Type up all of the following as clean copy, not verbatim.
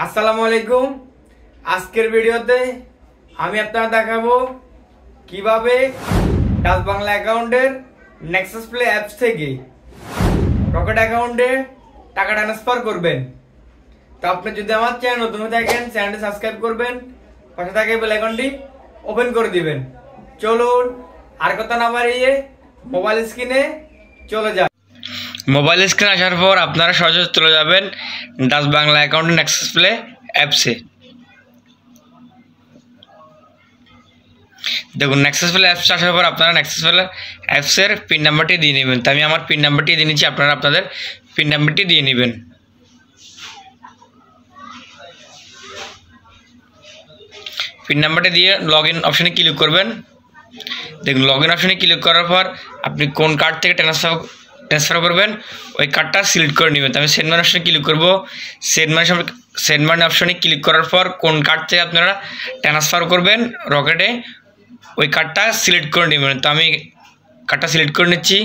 আসসালামু আলাইকুম। আজকের ভিডিওতে আমি আপনাদের দেখাবো কিভাবে ডাচ বাংলা অ্যাকাউন্টের নেক্সাস প্লে অ্যাপস থেকে রকেট অ্যাকাউন্টে টাকা ট্রান্সফার করবেন। তো আপনি যদি আমার চ্যানেল নতুন হয়ে থাকেন, চ্যানেলটি সাবস্ক্রাইব করবেন, পাশে থাকা বেল আইকনটি ওপেন করে দিবেন। চলুন আর কথা না বাড়িয়ে মোবাইল স্ক্রিনে চলে যান। মোবাইল স্ক্রিনে আসার পর আপনারা সরাসরি চলে যাবেন ডাচ বাংলা অ্যাকাউন্টে নেক্সাস প্লে অ্যাপসে। দেখুন নেক্সাস প্লে অ্যাপস আসার পর আপনারা নেক্সাস প্লে অ্যাপসের পিন নাম্বারটি দিয়ে নেবেন। তো আমি আমার পিন নাম্বারটি দিয়ে নিচ্ছি, আপনারা আপনাদের পিন নাম্বারটি দিয়ে নেবেন। পিন নাম্বারটি দিয়ে লগ ইন অপশানে ক্লিক করবেন। দেখুন লগ ইন অপশানে ক্লিক করার পর আপনি কোন কার্ড থেকে ট্রান্সফার করবেন ওই কার্ডটা সিলেক্ট করে নেবেন। তো আমি সেন্ড মানি অপশানে ক্লিক করবো। সেন্ড মানি অপশানে ক্লিক করার পর কোন কার্ড থেকে আপনারা ট্রান্সফার করবেন রকেটে ওই কার্ডটা সিলেক্ট করে নেবেন। তো আমি কার্ডটা সিলেক্ট করে নিচ্ছি।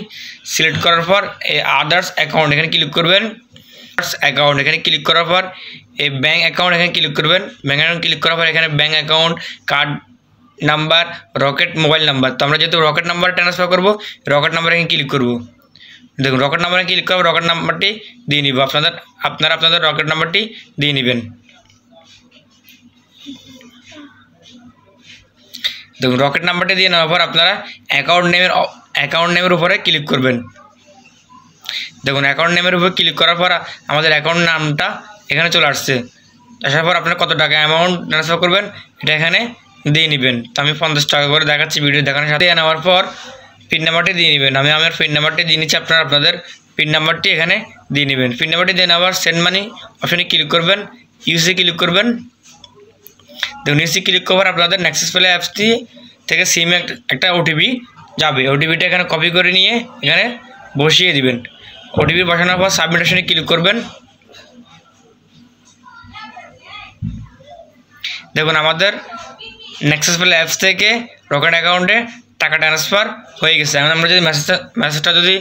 সিলেক্ট করার পর এই আদার্স অ্যাকাউন্ট এখানে ক্লিক করবেন। অ্যাকাউন্ট এখানে ক্লিক করার পর এই ব্যাঙ্ক অ্যাকাউন্ট এখানে ক্লিক করবেন। ব্যাঙ্ক অ্যাকাউন্ট ক্লিক করার পর এখানে bank account, card number, rocket mobile number. তো আমরা যেহেতু রকেট নাম্বার ট্রান্সফার করবো, রকেট নাম্বার এখানে ক্লিক করবো। দেখুন রকেট নাম্বারে ক্লিক করবো, রকেট নাম্বারটি দিয়ে নিব। আপনারা আপনাদের রকেট নাম্বারটি দিয়ে নেবেন। দেখুন রকেট নাম্বারটি দিয়ে নেওয়ার পর আপনারা অ্যাকাউন্ট নেমের উপরে ক্লিক করবেন। দেখুন অ্যাকাউন্ট নেমের উপরে ক্লিক করার পর আমাদের অ্যাকাউন্ট নামটা এখানে চলে আসছে। আসার পর আপনারা কত টাকা অ্যামাউন্ট ট্রান্সফার করবেন এটা এখানে দিয়ে নেবেন। তো আমি 50 টাকা করে দেখাচ্ছি ভিডিও দেখানোর সাথে। নেওয়ার পর পিন নাম্বারটি দিয়ে নেবেন। আমি আমার পিন নাম্বারটি দিয়ে নিচ্ছি, আপনারা আপনাদের পিন নাম্বারটি এখানে দিয়ে নেবেন। পিন নাম্বারটি দিয়ে নেওয়ার সেন্ড মানি অপশানে ক্লিক করবেন, ইউসি ক্লিক করবেন। দেখুন ইউসি ক্লিক করার আপনাদের নেক্সাস প্লে অ্যাপসটি থেকে সিম একটা ওটিপি যাবে। ওটিপিটা এখানে কপি করে নিয়ে এখানে বসিয়ে দিবেন। ওটিপি বসানোর পর সাবমিট অপশানে ক্লিক করবেন। দেখুন আমাদের নেক্সাস প্লে অ্যাপস থেকে রকেট অ্যাকাউন্টে টাকা ট্রান্সফার হয়ে গেছে। এখন আমরা যদি মেসেজটা যদি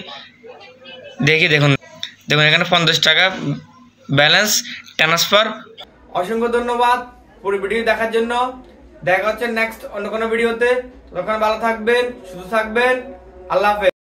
দেখি, দেখুন এখানে 50 টাকা ব্যালেন্স ট্রান্সফার। অসংখ্য ধন্যবাদ পুরো ভিডিও দেখার জন্য। দেখা হচ্ছে নেক্সট অন্য কোনো ভিডিওতে। তখন ভালো থাকবেন, সুস্থ থাকবেন। আল্লাহ হাফেজ।